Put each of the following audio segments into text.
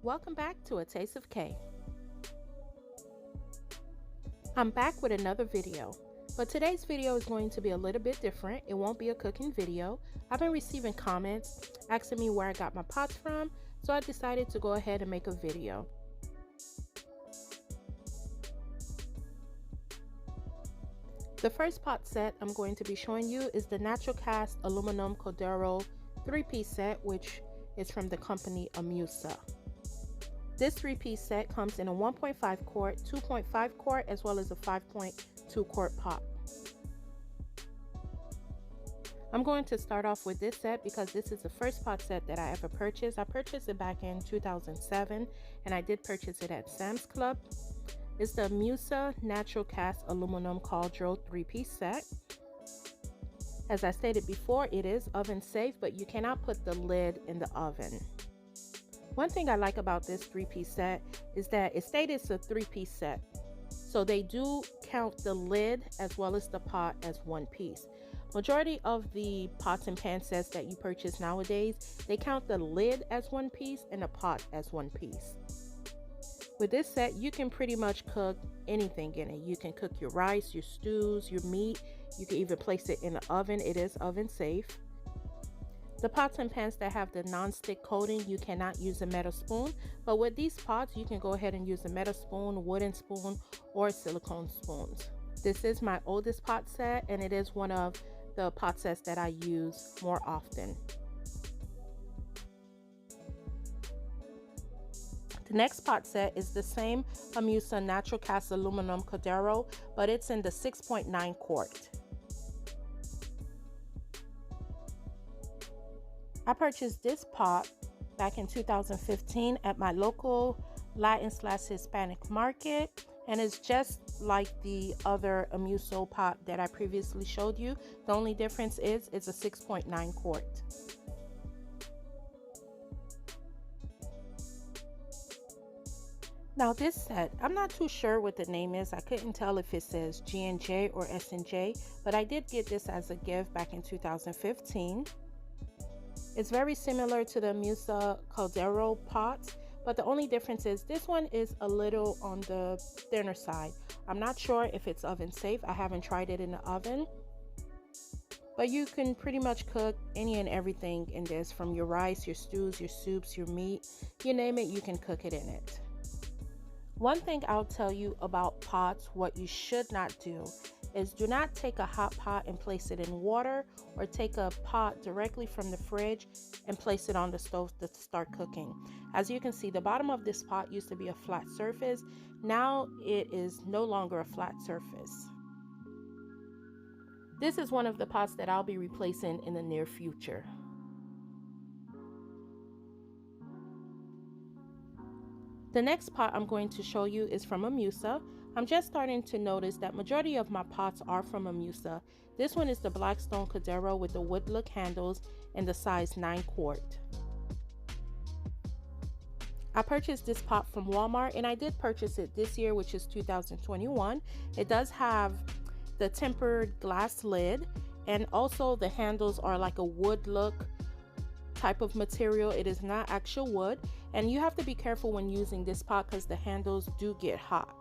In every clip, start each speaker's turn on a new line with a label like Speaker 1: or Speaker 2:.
Speaker 1: Welcome back to A Taste of K. I'm back with another video, but today's video is going to be a little bit different. It won't be a cooking video. I've been receiving comments asking me where I got my pots from, so I decided to go ahead and make a video. The first pot set I'm going to be showing you is the natural cast aluminum Cordero 3-piece set, which is from the company Imusa. This 3-piece set comes in a 1.5 quart, 2.5 quart, as well as a 5.2 quart pot. I'm going to start off with this set because this is the first pot set that I ever purchased. I purchased it back in 2007 and I did purchase it at Sam's Club. It's the Imusa Natural Cast Aluminum Caldro 3-piece set. As I stated before, it is oven safe, but you cannot put the lid in the oven. One thing I like about this 3-piece set is that it stated it's a 3-piece set. So they do count the lid as well as the pot as one piece. Majority of the pots and pan sets that you purchase nowadays, they count the lid as one piece and the pot as one piece. With this set, you can pretty much cook anything in it. You can cook your rice, your stews, your meat. You can even place it in the oven. It is oven safe. The pots and pans that have the non-stick coating, you cannot use a metal spoon. But with these pots, you can go ahead and use a metal spoon, wooden spoon, or silicone spoons. This is my oldest pot set, and it is one of the pot sets that I use more often. The next pot set is the same Imusa Natural Cast Aluminum Cordero, but it's in the 6.9 quart. I purchased this pot back in 2015 at my local Latin/Hispanic market, and it's just like the other Imusa pot that I previously showed you. The only difference is it's a 6.9 quart. Now this set, I'm not too sure what the name is. I couldn't tell if it says G&J or S&J, but I did get this as a gift back in 2015. It's very similar to the Imusa Caldero pots, but the only difference is this one is a little on the thinner side. I'm not sure if it's oven safe. I haven't tried it in the oven, but you can pretty much cook any and everything in this, from your rice, your stews, your soups, your meat, you name it, you can cook it in it. One thing I'll tell you about pots, what you should not do is do not take a hot pot and place it in water, or take a pot directly from the fridge and place it on the stove to start cooking. As you can see, the bottom of this pot used to be a flat surface. Now it is no longer a flat surface. This is one of the pots that I'll be replacing in the near future. The next pot I'm going to show you is from Imusa. I'm just starting to notice that majority of my pots are from Imusa. This one is the Blackstone Cordero with the wood look handles and the size 9 quart. I purchased this pot from Walmart, and I did purchase it this year, which is 2021. It does have the tempered glass lid, and also the handles are like a wood look type of material. It is not actual wood, and you have to be careful when using this pot because the handles do get hot.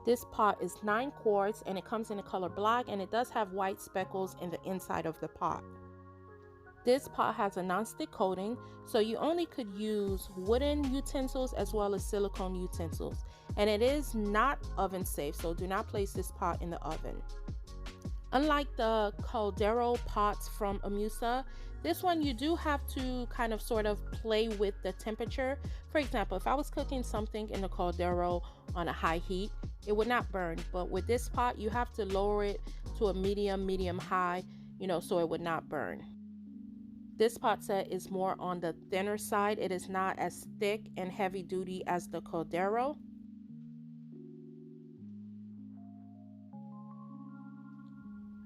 Speaker 1: This pot is 9 quarts and it comes in the color black, and it does have white speckles in the inside of the pot. This pot has a non-stick coating, so you only could use wooden utensils as well as silicone utensils, and it is not oven safe, so do not place this pot in the oven. Unlike the Caldero pots from Imusa, this one you do have to kind of sort of play with the temperature. For example, if I was cooking something in the Caldero on a high heat, it would not burn. But with this pot, you have to lower it to a medium high, so it would not burn. This pot set is more on the thinner side. It is not as thick and heavy duty as the Caldero.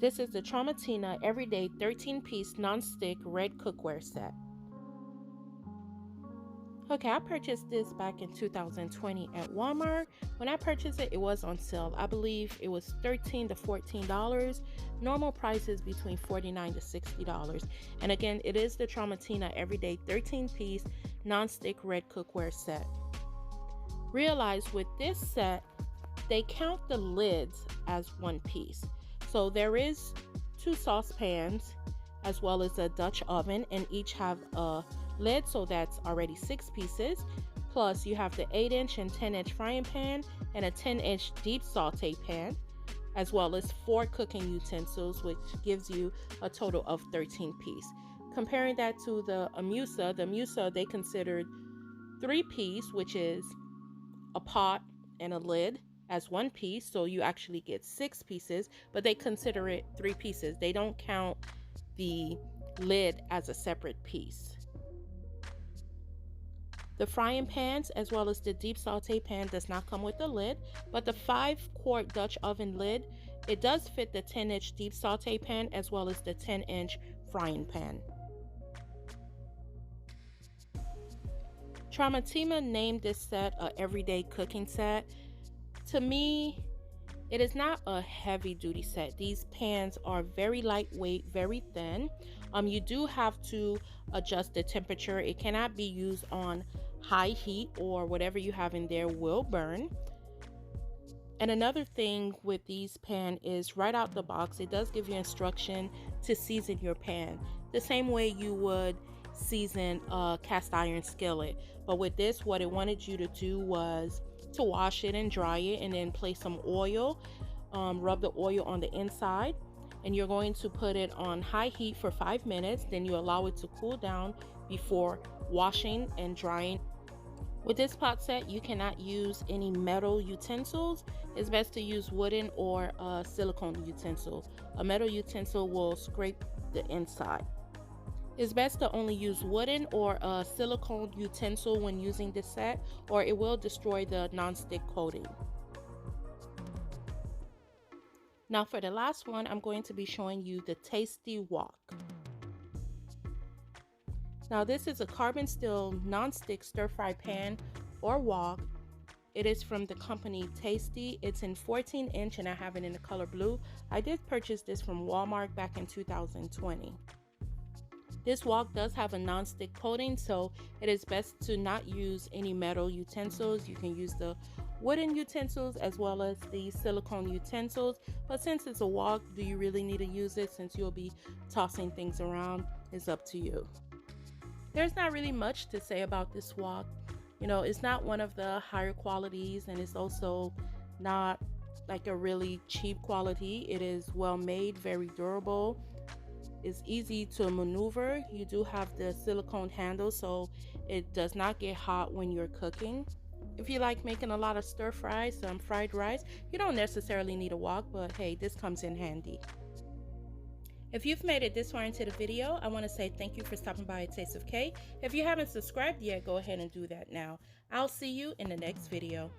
Speaker 1: This is the Tramontina Everyday 13-piece non-stick red cookware set. Okay, I purchased this back in 2020 at Walmart. When I purchased it, it was on sale. I believe it was $13 to $14. Normal price is between $49 to $60. And again, it is the Tramontina Everyday 13-piece nonstick red cookware set. Realize with this set, they count the lids as one piece. So there is 2 saucepans as well as a Dutch oven, and each have a lid, so that's already 6 pieces. Plus you have the 8-inch and 10-inch frying pan and a 10-inch deep saute pan, as well as 4 cooking utensils, which gives you a total of 13 pieces. Comparing that to the Imusa, they considered 3-piece, which is a pot and a lid, as 1 piece, so you actually get 6 pieces, but they consider it 3 pieces. They don't count the lid as a separate piece. The frying pans as well as the deep saute pan does not come with a lid, but the 5-quart Dutch oven lid, it does fit the 10-inch deep saute pan as well as the 10-inch frying pan. Tramontina named this set a everyday cooking set. To me, it is not a heavy duty set. These pans are very lightweight, very thin. You do have to adjust the temperature. It cannot be used on high heat, or whatever you have in there will burn. And another thing with these pan is right out the box, it does give you instruction to season your pan the same way you would season a cast iron skillet. But with this, what it wanted you to do was to wash it and dry it, and then place some oil, rub the oil on the inside, and you're going to put it on high heat for 5 minutes. Then you allow it to cool down before washing and drying. With this pot set, you cannot use any metal utensils. It's best to use wooden or a silicone utensil. A metal utensil will scrape the inside. It's best to only use wooden or a silicone utensil when using this set, or it will destroy the non-stick coating. Now for the last one, I'm going to be showing you the Tasty Wok. Now this is a carbon steel non-stick stir-fry pan or wok. It is from the company Tasty. It's in 14-inch and I have it in the color blue. I did purchase this from Walmart back in 2020. This wok does have a non-stick coating, so it is best to not use any metal utensils. You can use the wooden utensils as well as the silicone utensils, but since it's a wok, do you really need to use it since you'll be tossing things around? It's up to you. There's not really much to say about this wok. You know, it's not one of the higher qualities, and it's also not like a really cheap quality. It is well made, very durable. It's easy to maneuver. You do have the silicone handle, so it does not get hot when you're cooking. If you like making a lot of stir fries, some fried rice, you don't necessarily need a wok, but hey, this comes in handy. If you've made it this far into the video, I want to say thank you for stopping by at Taste of K. If you haven't subscribed yet, go ahead and do that now. I'll see you in the next video.